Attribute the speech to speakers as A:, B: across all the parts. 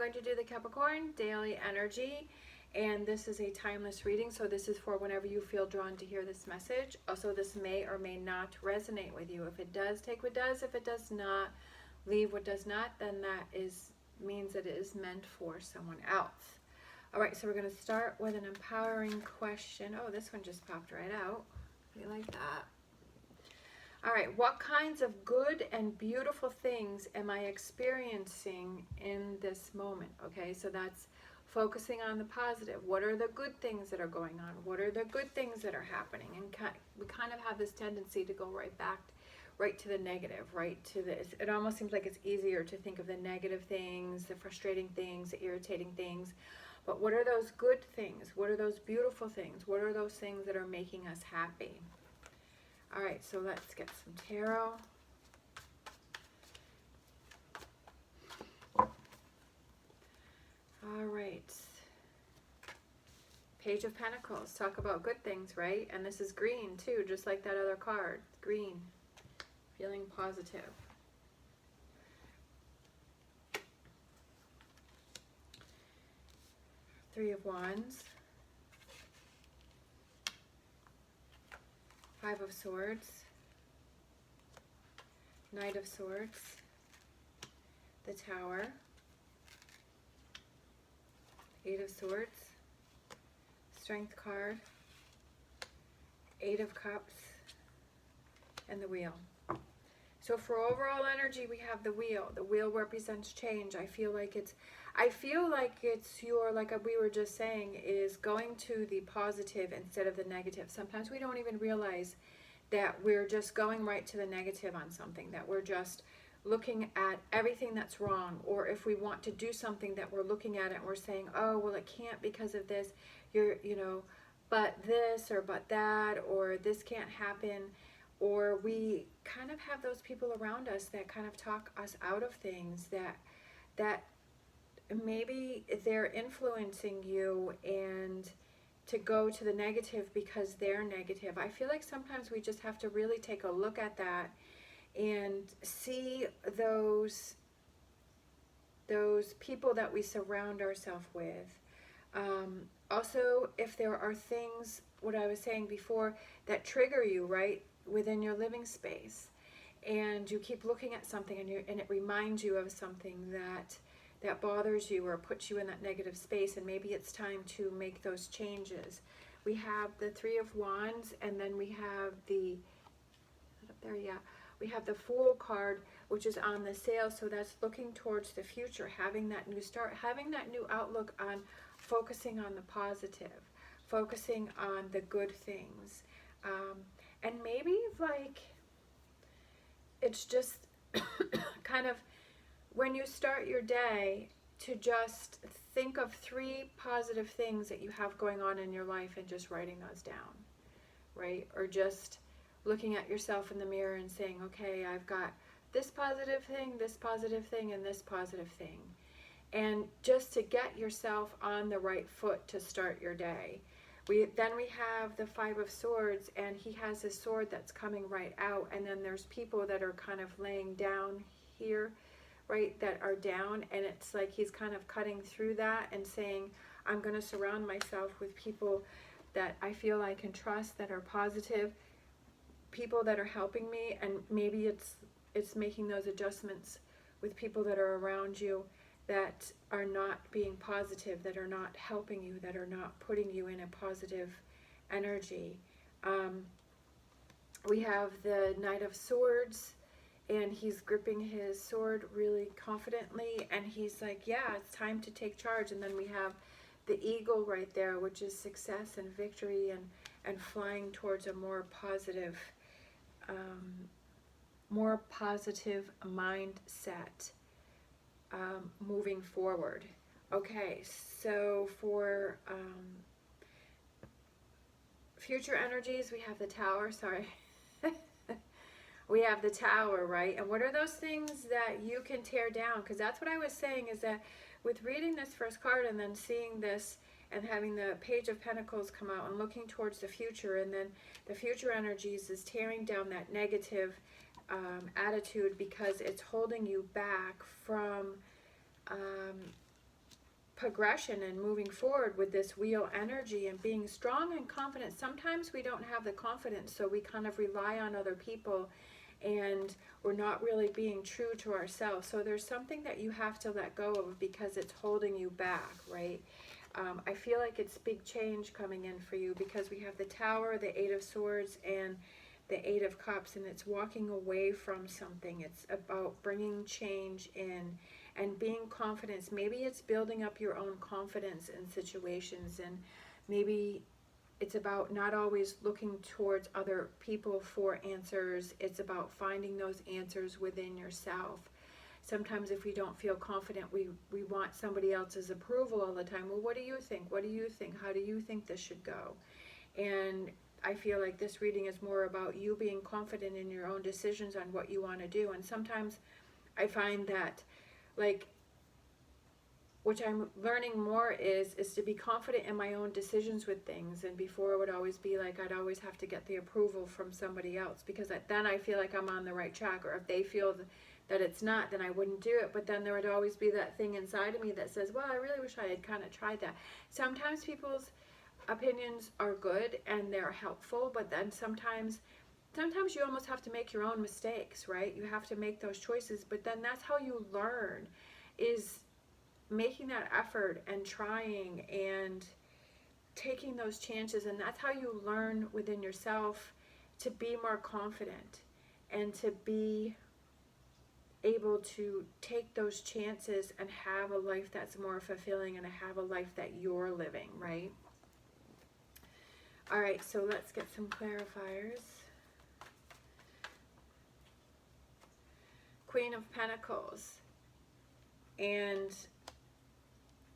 A: going to do the Capricorn daily energy, and this is a timeless reading, so this is for whenever you feel drawn to hear this message. Also, this may or may not resonate with you. If it does, take what does. If it does not, leave what does not. Then that means that it is meant for someone else. All right, so we're going to start with an empowering question. Oh, this one just popped right out. We like that. All right, what kinds of good and beautiful things am I experiencing in this moment? Okay, so that's focusing on the positive. What are the good things that are going on? What are the good things that are happening? And we kind of have this tendency to go right to the negative, right to this. It almost seems like it's easier to think of the negative things, the frustrating things, the irritating things. But what are those good things? What are those beautiful things? What are those things that are making us happy? All right, so let's get some tarot. All right. Page of Pentacles. Talk about good things, right? And this is green too, just like that other card. Green. Feeling positive. Three of Wands. Five of Swords, Knight of Swords, the Tower, Eight of Swords, Strength card, Eight of Cups, and the Wheel. So for overall energy, we have the Wheel. The Wheel represents change. I feel like it's your, like we were just saying, is going to the positive instead of the negative. Sometimes we don't even realize that we're just going right to the negative on something, that we're just looking at everything that's wrong. Or if we want to do something, that we're looking at it and we're saying, oh, well, it can't because of this, but this or but that, or this can't happen. Or we kind of have those people around us that kind of talk us out of things, that maybe they're influencing you and to go to the negative because they're negative. I feel like sometimes we just have to really take a look at that and see those people that we surround ourselves with. Also, if there are things, what I was saying before, that trigger you, right, within your living space, and you keep looking at something and it reminds you of something that bothers you or puts you in that negative space, and maybe it's time to make those changes. We have the Three of Wands, and then we have the, up there, yeah, we have the Fool card, which is on the sail, so that's looking towards the future, having that new start, having that new outlook on focusing on the positive, focusing on the good things. And maybe like, it's just kind of, when you start your day, to just think of 3 positive things that you have going on in your life and just writing those down, right? Or just looking at yourself in the mirror and saying, okay, I've got this positive thing, and this positive thing. And just to get yourself on the right foot to start your day. Then we have the Five of Swords, and he has his sword that's coming right out, and then there's people that are kind of laying down here, right, that are down, and it's like he's kind of cutting through that and saying, I'm going to surround myself with people that I feel I can trust, that are positive, people that are helping me. And maybe it's making those adjustments with people that are around you that are not being positive, that are not helping you, that are not putting you in a positive energy. We have the Knight of Swords, and he's gripping his sword really confidently, and he's like, yeah, it's time to take charge. And then we have the Eagle right there, which is success and victory and flying towards a more positive mindset, moving forward. Okay, so for future energies, we have the Tower, sorry. We have the Tower, right? And what are those things that you can tear down? Because that's what I was saying, is that with reading this first card and then seeing this and having the Page of Pentacles come out and looking towards the future, and then the future energies is tearing down that negative attitude because it's holding you back from progression and moving forward with this wheel energy and being strong and confident. Sometimes we don't have the confidence, so we kind of rely on other people and we're not really being true to ourselves. So there's something that you have to let go of because it's holding you back, right? I feel like it's big change coming in for you because we have the Tower, the Eight of Swords, and the Eight of Cups, and it's walking away from something. It's about bringing change in and being confident. Maybe it's building up your own confidence in situations, and maybe it's about not always looking towards other people for answers. It's about finding those answers within yourself. Sometimes if we don't feel confident, we want somebody else's approval all the time. Well, what do you think? What do you think? How do you think this should go? And I feel like this reading is more about you being confident in your own decisions on what you want to do. And sometimes I find that, like, which I'm learning more is to be confident in my own decisions with things. And before it would always be like I'd always have to get the approval from somebody else because then I feel like I'm on the right track. Or if they feel that it's not, then I wouldn't do it. But then there would always be that thing inside of me that says, well, I really wish I had kind of tried that. Sometimes people's opinions are good and they're helpful, but then sometimes you almost have to make your own mistakes, right? You have to make those choices, but then that's how you learn, is making that effort and trying and taking those chances. And that's how you learn within yourself to be more confident and to be able to take those chances and have a life that's more fulfilling and have a life that you're living, right? All right, so let's get some clarifiers. Queen of Pentacles. And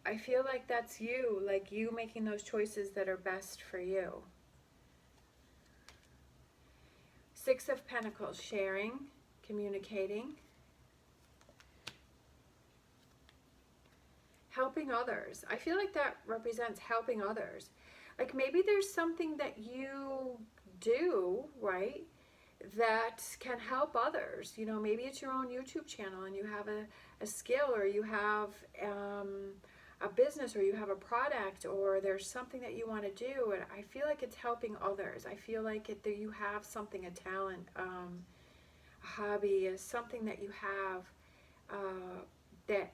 A: I feel like that's you, like you making those choices that are best for you. Six of Pentacles, sharing, communicating, helping others. I feel like that represents helping others. Like maybe there's something that you do, right, that can help others. You know, maybe it's your own YouTube channel and you have a skill, or you have a business, or you have a product, or there's something that you want to do, and I feel like it's helping others. I feel like that you have something, a talent, a hobby, is something that you have that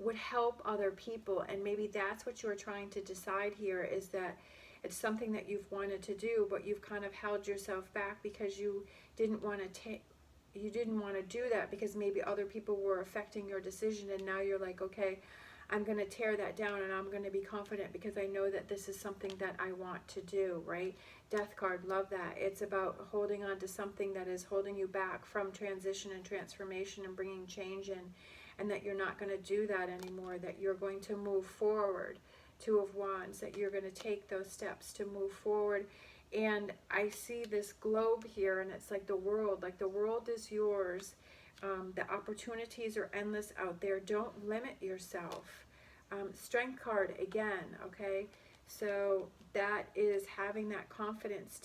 A: would help other people. And maybe that's what you're trying to decide here, is that it's something that you've wanted to do, but you've kind of held yourself back because you didn't want to do that because maybe other people were affecting your decision, and now you're like, okay, I'm going to tear that down and I'm going to be confident because I know that this is something that I want to do, right? Death card, love that. It's about holding on to something that is holding you back from transition and transformation and bringing change in, and that you're not going to do that anymore, that you're going to move forward. Two of Wands, that you're going to take those steps to move forward. And I see this globe here, and it's like the world is yours. The opportunities are endless out there. Don't limit yourself. Strength card again, okay? So that is having that confidence,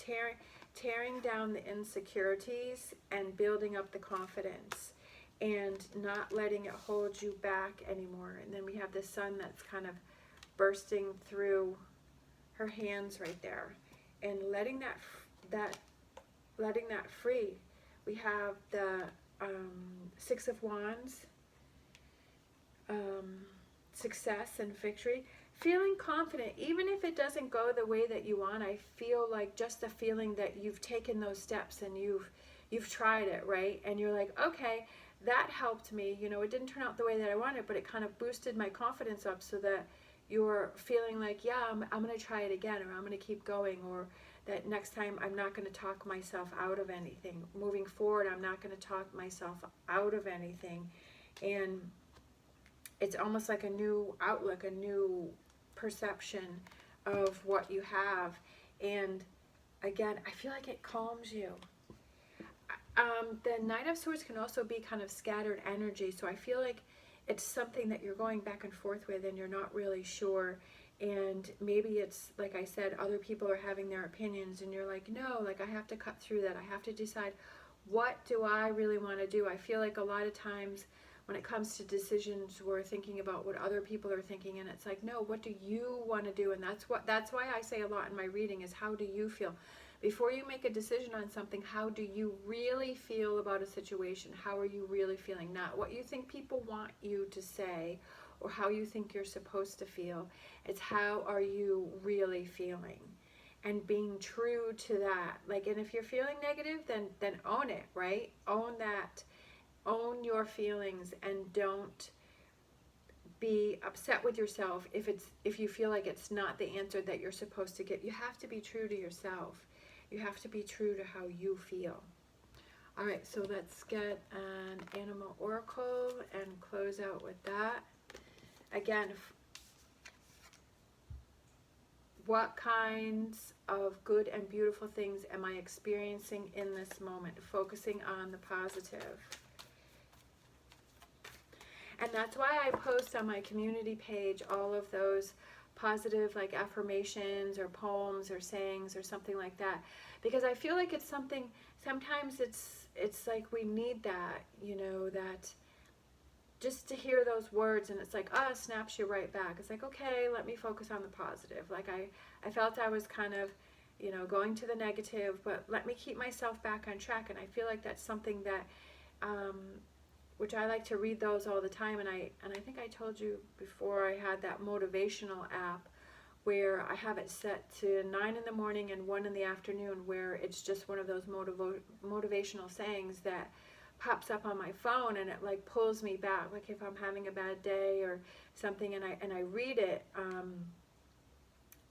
A: tearing down the insecurities and building up the confidence, and not letting it hold you back anymore. And then we have the sun that's kind of bursting through her hands right there, and letting that free. We have the Six of Wands, success and victory, feeling confident even if it doesn't go the way that you want. I feel like just the feeling that you've taken those steps and you've tried it, right? And you're like, okay, that helped me. You know, it didn't turn out the way that I wanted, but it kind of boosted my confidence up, so that you're feeling like, yeah, I'm going to try it again, or I'm going to keep going, or that next time I'm not going to talk myself out of anything. Moving forward, I'm not going to talk myself out of anything. And it's almost like a new outlook, a new perception of what you have. And again, I feel like it calms you. The Knight of Swords can also be kind of scattered energy, so I feel like it's something that you're going back and forth with and you're not really sure. And maybe it's, like I said, other people are having their opinions and you're like, no, like I have to cut through that. I have to decide, what do I really want to do? I feel like a lot of times when it comes to decisions, we're thinking about what other people are thinking, and it's like, no, what do you want to do? And that's why I say a lot in my reading is, how do you feel? Before you make a decision on something, how do you really feel about a situation? How are you really feeling? Not what you think people want you to say or how you think you're supposed to feel. It's how are you really feeling? And being true to that. Like, and if you're feeling negative, then own it, right? Own that. Own your feelings, and don't be upset with yourself if you feel like it's not the answer that you're supposed to get. You have to be true to yourself. You have to be true to how you feel. All right, so let's get an animal oracle and close out with that. Again, what kinds of good and beautiful things am I experiencing in this moment? Focusing on the positive. And that's why I post on my community page all of those positive, like, affirmations or poems or sayings or something like that, because I feel like it's something, sometimes it's like we need that, you know, that just to hear those words, and it's like, snaps you right back. It's like, okay, let me focus on the positive. Like, I felt I was kind of, you know, going to the negative, but let me keep myself back on track. And I feel like that's something that which I like to read those all the time, and I think I told you before, I had that motivational app where I have it set to 9 in the morning and 1 in the afternoon, where it's just one of those motivational sayings that pops up on my phone, and it like pulls me back, like if I'm having a bad day or something, and I read it,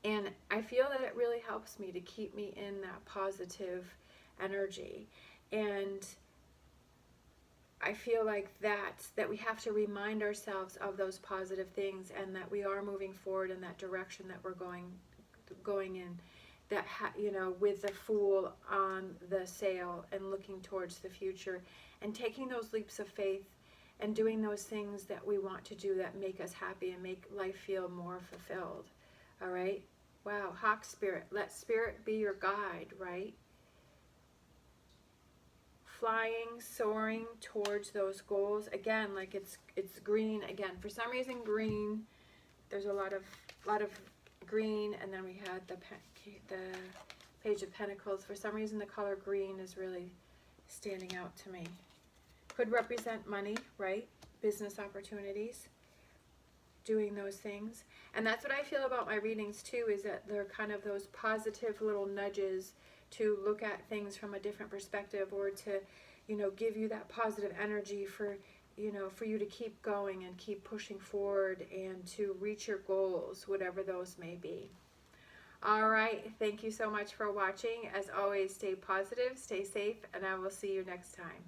A: and I feel that it really helps me to keep me in that positive energy. And I feel like that we have to remind ourselves of those positive things, and that we are moving forward in that direction that we're going in, that you know, with the Fool on the sail and looking towards the future and taking those leaps of faith and doing those things that we want to do that make us happy and make life feel more fulfilled. All right? Wow, Hawk Spirit, let Spirit be your guide, right? Flying, soaring towards those goals. Again, like it's green again. For some reason, green. There's a lot of green, and then we had the Page of Pentacles. For some reason, the color green is really standing out to me. Could represent money, right? Business opportunities. Doing those things, and that's what I feel about my readings too. Is that they're kind of those positive little nudges to look at things from a different perspective, or to, you know, give you that positive energy for, you know, for you to keep going and keep pushing forward and to reach your goals, whatever those may be. All right, thank you so much for watching. As always, stay positive, stay safe, and I will see you next time.